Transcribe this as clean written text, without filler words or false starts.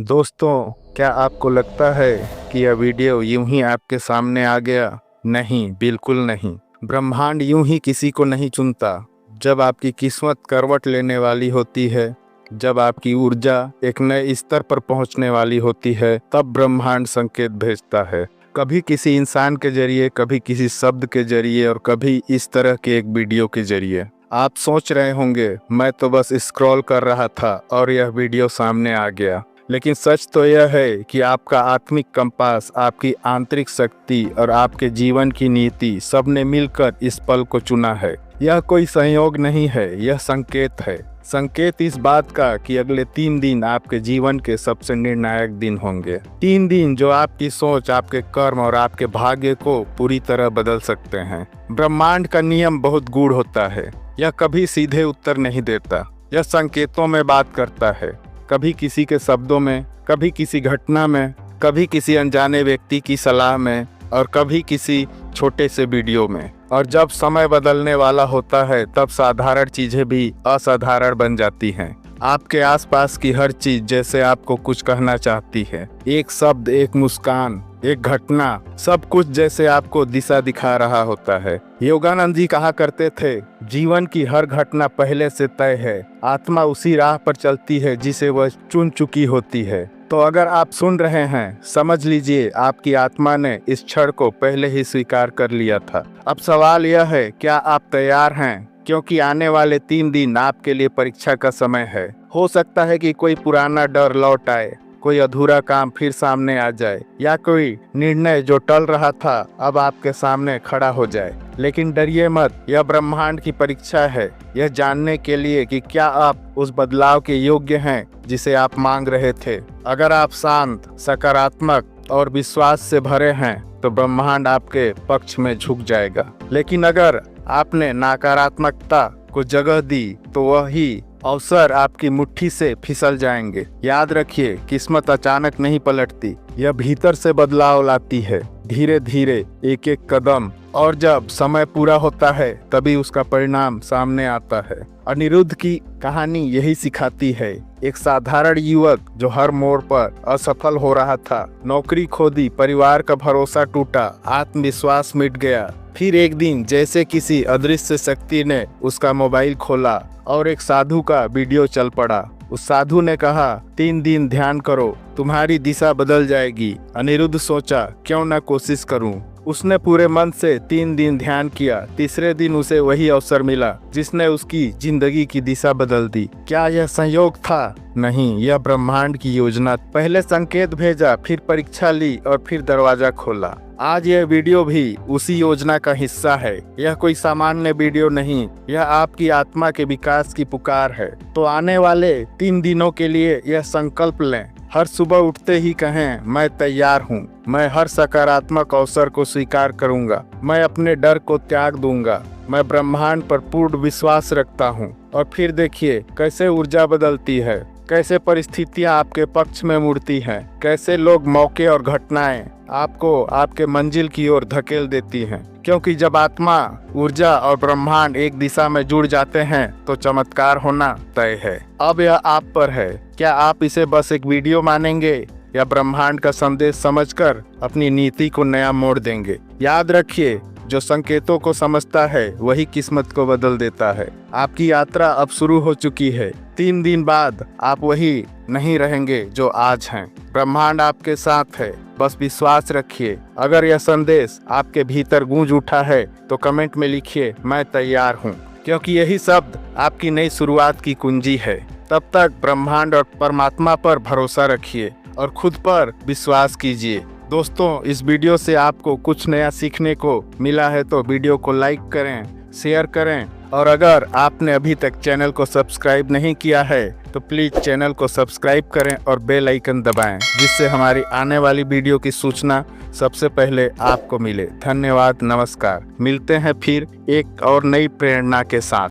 दोस्तों, क्या आपको लगता है कि यह वीडियो यूं ही आपके सामने आ गया? नहीं, बिल्कुल नहीं। ब्रह्मांड यूं ही किसी को नहीं चुनता। जब आपकी किस्मत करवट लेने वाली होती है, जब आपकी ऊर्जा एक नए स्तर पर पहुंचने वाली होती है, तब ब्रह्मांड संकेत भेजता है। कभी किसी इंसान के जरिए, कभी किसी शब्द के जरिए और कभी इस तरह के एक वीडियो के जरिए। आप सोच रहे होंगे, मैं तो बस स्क्रॉल कर रहा था और यह वीडियो सामने आ गया। लेकिन सच तो यह है कि आपका आत्मिक कंपास, आपकी आंतरिक शक्ति और आपके जीवन की नीति सब ने मिलकर इस पल को चुना है। यह कोई संयोग नहीं है, यह संकेत है। संकेत इस बात का कि अगले 3 दिन आपके जीवन के सबसे निर्णायक दिन होंगे। 3 दिन जो आपकी सोच, आपके कर्म और आपके भाग्य को पूरी तरह बदल सकते हैं। ब्रह्मांड का नियम बहुत गूढ़ होता है। यह कभी सीधे उत्तर नहीं देता। यह संकेतों में बात करता है, कभी किसी के शब्दों में, कभी किसी घटना में, कभी किसी अनजाने व्यक्ति की सलाह में और कभी किसी छोटे से वीडियो में। और जब समय बदलने वाला होता है, तब साधारण चीजें भी असाधारण बन जाती हैं। आपके आसपास की हर चीज जैसे आपको कुछ कहना चाहती है। एक शब्द, एक मुस्कान, एक घटना, सब कुछ जैसे आपको दिशा दिखा रहा होता है। योगानंद जी कहा करते थे, जीवन की हर घटना पहले से तय है। आत्मा उसी राह पर चलती है जिसे वह चुन चुकी होती है। तो अगर आप सुन रहे हैं, समझ लीजिए आपकी आत्मा ने इस क्षण को पहले ही स्वीकार कर लिया था। अब सवाल यह है, क्या आप तैयार हैं? क्योंकि आने वाले 3 दिन आपके लिए परीक्षा का समय है। हो सकता है कि कोई पुराना डर लौट आए, कोई अधूरा काम फिर सामने आ जाए, या कोई निर्णय जो टल रहा था अब आपके सामने खड़ा हो जाए। लेकिन डरिए मत, यह ब्रह्मांड की परीक्षा है, यह जानने के लिए कि क्या आप उस बदलाव के योग्य हैं जिसे आप मांग रहे थे। अगर आप शांत, सकारात्मक और विश्वास से भरे हैं तो ब्रह्मांड आपके पक्ष में झुक जाएगा। लेकिन अगर आपने नकारात्मकता को जगह दी तो वही अवसर आपकी मुट्ठी से फिसल जाएंगे। याद रखिए, किस्मत अचानक नहीं पलटती, यह भीतर से बदलाव लाती है, धीरे धीरे, एक एक कदम। और जब समय पूरा होता है तभी उसका परिणाम सामने आता है। अनिरुद्ध की कहानी यही सिखाती है। एक साधारण युवक जो हर मोड़ पर असफल हो रहा था, नौकरी खो दी, परिवार का भरोसा टूटा, आत्मविश्वास मिट गया। फिर एक दिन जैसे किसी अदृश्य शक्ति ने उसका मोबाइल खोला और एक साधु का वीडियो चल पड़ा। उस साधु ने कहा, 3 दिन ध्यान करो, तुम्हारी दिशा बदल जाएगी। अनिरुद्ध सोचा, क्यों ना कोशिश करूं। उसने पूरे मन से 3 दिन ध्यान किया। तीसरे दिन उसे वही अवसर मिला जिसने उसकी जिंदगी की दिशा बदल दी। क्या यह संयोग था? नहीं, यह ब्रह्मांड की योजना। पहले संकेत भेजा, फिर परीक्षा ली और फिर दरवाजा खोला। आज यह वीडियो भी उसी योजना का हिस्सा है। यह कोई सामान्य वीडियो नहीं, यह आपकी आत्मा के विकास की पुकार है। तो आने वाले 3 दिनों के लिए यह संकल्प लें, हर सुबह उठते ही कहें, मैं तैयार हूँ, मैं हर सकारात्मक अवसर को स्वीकार करूँगा, मैं अपने डर को त्याग दूंगा, मैं ब्रह्मांड पर पूर्ण विश्वास रखता हूँ। और फिर देखिए कैसे ऊर्जा बदलती है, कैसे परिस्थितियाँ आपके पक्ष में मुड़ती हैं, कैसे लोग, मौके और घटनाएं आपको आपके मंजिल की ओर धकेल देती हैं। क्योंकि जब आत्मा, ऊर्जा और ब्रह्मांड एक दिशा में जुड़ जाते हैं तो चमत्कार होना तय है। अब यह आप पर है, क्या आप इसे बस एक वीडियो मानेंगे या ब्रह्मांड का संदेश समझकर अपनी नीति को नया मोड़ देंगे। याद रखिए, जो संकेतों को समझता है वही किस्मत को बदल देता है। आपकी यात्रा अब शुरू हो चुकी है। 3 दिन बाद आप वही नहीं रहेंगे जो आज हैं। ब्रह्मांड आपके साथ है, बस विश्वास रखिए। अगर यह संदेश आपके भीतर गूंज उठा है तो कमेंट में लिखिए, मैं तैयार हूँ, क्योंकि यही शब्द आपकी नई शुरुआत की कुंजी है। तब तक ब्रह्मांड और परमात्मा पर भरोसा रखिए और खुद पर विश्वास कीजिए। दोस्तों, इस वीडियो से आपको कुछ नया सीखने को मिला है तो वीडियो को लाइक करें, शेयर करें और अगर आपने अभी तक चैनल को सब्सक्राइब नहीं किया है तो प्लीज़ चैनल को सब्सक्राइब करें और बेल आइकन दबाएं, जिससे हमारी आने वाली वीडियो की सूचना सबसे पहले आपको मिले। धन्यवाद, नमस्कार। मिलते हैं फिर एक और नई प्रेरणा के साथ।